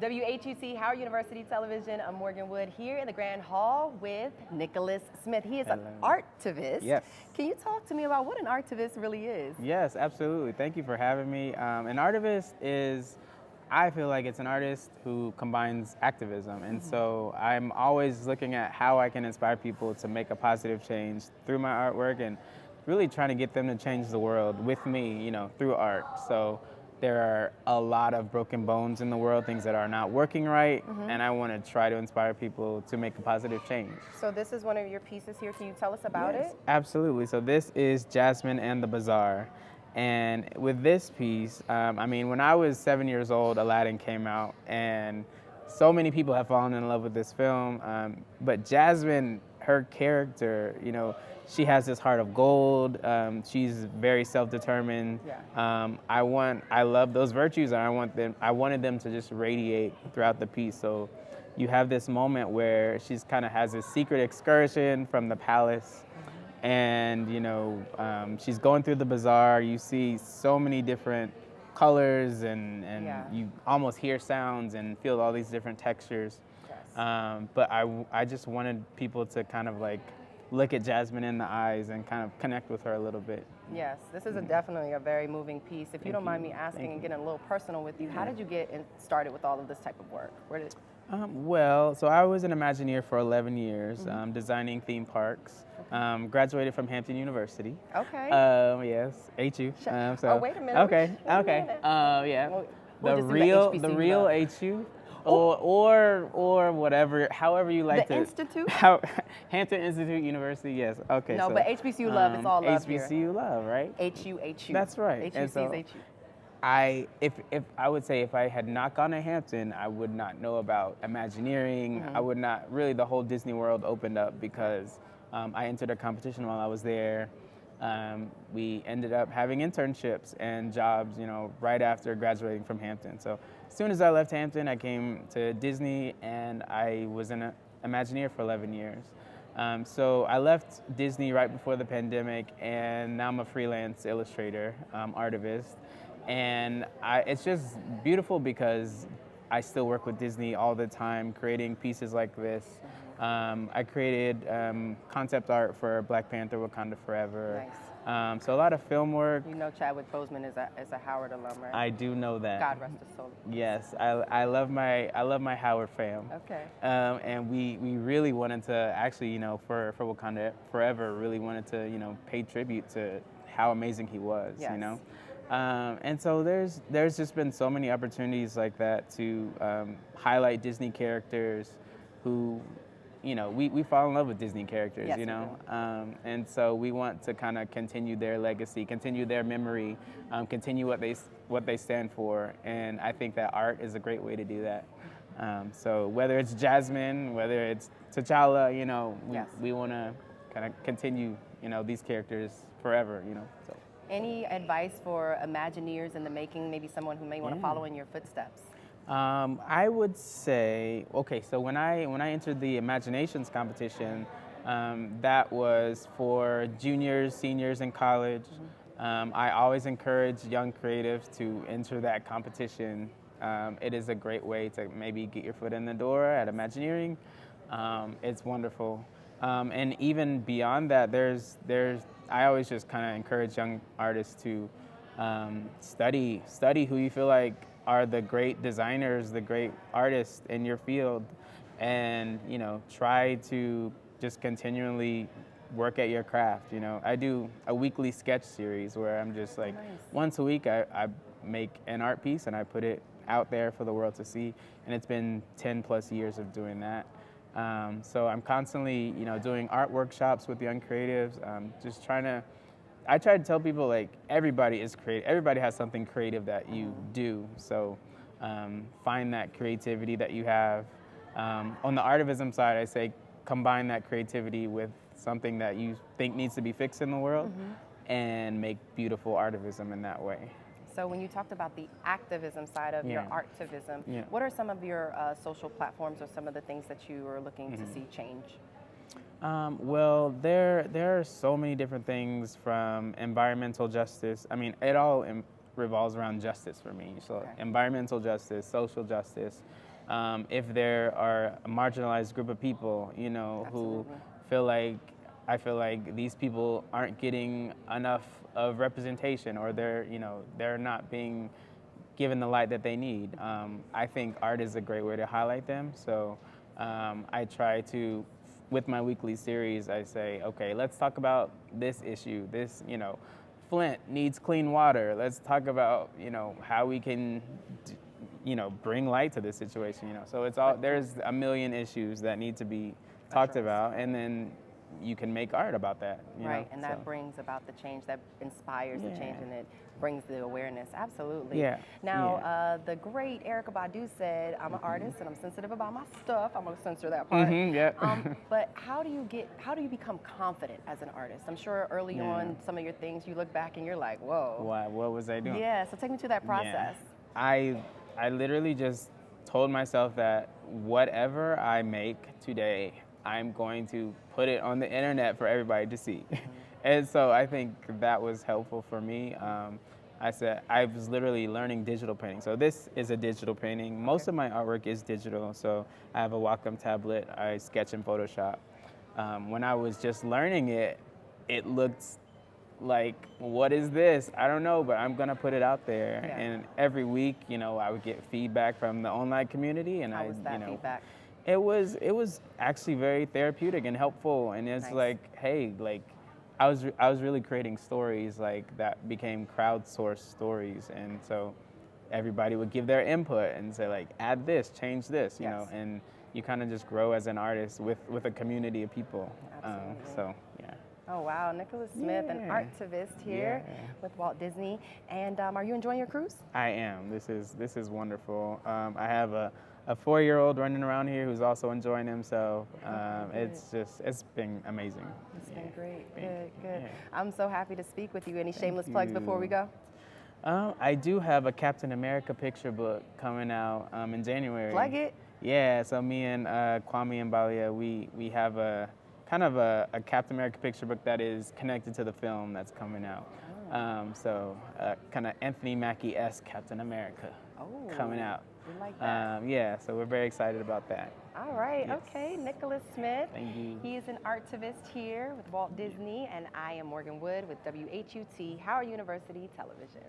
WHUT, Howard University Television. I'm Morgan Wood here in the Grand Hall with Nikkolas Smith. He is an artivist. Yes. Can you talk to me about what an artivist really is? Yes, absolutely. Thank you for having me. An artivist is, I feel like it's an artist who combines activism. And so I'm always looking at how I can inspire people to make a positive change through my artwork and really trying to get them to change the world with me, through art. So there are a lot of broken bones in the world, things that are not working right, and I want to try to inspire people to make a positive change. So this is one of your pieces here. Can you tell us about it? Absolutely. So this is Jasmine and the Bazaar. And with this piece, when I was 7 years old, Aladdin came out, and so many people have fallen in love with this film. But Jasmine, her character, she has this heart of gold. She's very self-determined. Yeah. I love those virtues, and I wanted them to just radiate throughout the piece. So you have this moment where she's kind of has a secret excursion from the palace, and she's going through the bazaar. You see so many different colors, and you almost hear sounds and feel all these different textures. Yes. But I just wanted people to kind of like look at Jasmine in the eyes and kind of connect with her a little bit. Yes, this is definitely a very moving piece. If you don't mind me asking and getting a little personal with you, how did you get started with all of this type of work? So I was an Imagineer for 11 years, designing theme parks. Graduated from Hampton University. Okay. Yes, HU. Wait a minute. Okay. Wait a minute. Yeah. We'll the just do real, HBCU the real love. HU. Or whatever, however you like the to. Institute? Hampton Institute University, yes. Okay. No, but HBCU love, it's all love here. HBCU love, right? HU. That's right. HUC So is HU. if I would say if I had not gone to Hampton, I would not know about Imagineering. I would not really, the whole Disney world opened up because I entered a competition while I was there. We ended up having internships and jobs, right after graduating from Hampton. So as soon as I left Hampton, I came to Disney, and I was an Imagineer for 11 years. So I left Disney right before the pandemic, and now I'm a freelance illustrator, artivist. And it's just beautiful because I still work with Disney all the time, creating pieces like this. I created concept art for Black Panther: Wakanda Forever. Nice. So a lot of film work. You know Chadwick Boseman is a Howard alum, right? I do know that. God rest his soul. Yes, I love my Howard fam. Okay. And we really wanted to actually, for Wakanda Forever, really wanted to, pay tribute to how amazing he was, Yes. And so there's just been so many opportunities like that to highlight Disney characters who, we fall in love with Disney characters, Yes, we do. And so we want to kind of continue their legacy, continue their memory, continue what they stand for, and I think that art is a great way to do that. So whether it's Jasmine, whether it's T'Challa, we want to kind of continue, these characters forever, So. Any advice for Imagineers in the making, maybe someone who may want to follow in your footsteps? I would say, so when I entered the Imaginations competition, that was for juniors, seniors in college. I always encourage young creatives to enter that competition. It is a great way to maybe get your foot in the door at Imagineering. It's wonderful. And even beyond that, I always just kind of encourage young artists to study who you feel like are the great designers, the great artists in your field, and try to just continually work at your craft. I do a weekly sketch series where I'm just like, once a week I make an art piece and I put it out there for the world to see, and it's been 10 plus years of doing that. So I'm constantly, doing art workshops with young creatives, just I try to tell people, like, everybody is creative. Everybody has something creative that you do. So find that creativity that you have. On the artivism side, I say combine that creativity with something that you think needs to be fixed in the world and make beautiful artivism in that way. So when you talked about the activism side of your artivism, what are some of your social platforms or some of the things that you are looking to see change? Well, there are so many different things, from environmental justice. I mean, it all revolves around justice for me. So Okay. environmental justice, social justice. If there are a marginalized group of people, you know, who I feel like these people aren't getting enough of representation, or they're not being given the light that they need. I think art is a great way to highlight them. So I try to, with my weekly series, I say, okay, let's talk about this issue. This, Flint needs clean water. Let's talk about, how we can, bring light to this situation. So it's all, there's a million issues that need to be talked about, and then you can make art about that. Right, and that brings about the change, that inspires the change, and it brings the awareness. Absolutely. Yeah. Now, the great Erykah Badu said, "I'm an artist and I'm sensitive about my stuff." I'm gonna censor that part. But how do you become confident as an artist? I'm sure early on, some of your things you look back and you're like, "Whoa, what was I doing?" Yeah. So take me through that process. I literally just told myself that whatever I make today, I'm going to put it on the internet for everybody to see. And so I think that was helpful for me. I was literally learning digital painting. So this is a digital painting. Most of my artwork is digital. So I have a Wacom tablet. I sketch in Photoshop. When I was just learning it, it looked like, what is this? I don't know, but I'm gonna put it out there. Yeah. And every week, I would get feedback from the online community, and How was that feedback? It was actually very therapeutic and helpful, and it's like, hey, like I was really creating stories like that became crowdsourced stories, and so everybody would give their input and say like, add this, change this, you know, and you kind of just grow as an artist with a community of people. So yeah. Oh wow, Nikkolas Smith, an artivist here with Walt Disney. And are you enjoying your cruise? I am. This is wonderful. I have a 4-year-old running around here who's also enjoying himself. It's been amazing. It's been great. Good. Yeah. I'm so happy to speak with you. Any shameless plugs before we go? I do have a Captain America picture book coming out in January. Plug it. Yeah, so me and Kwame and Balia, we have a kind of a Captain America picture book that is connected to the film that's coming out. So kind of Anthony Mackie-esque Captain America coming out. We like that. So we're very excited about that. All right, okay, Nikkolas Smith. Thank you. He is an artivist here with Walt Disney, and I am Morgan Wood with WHUT, Howard University Television.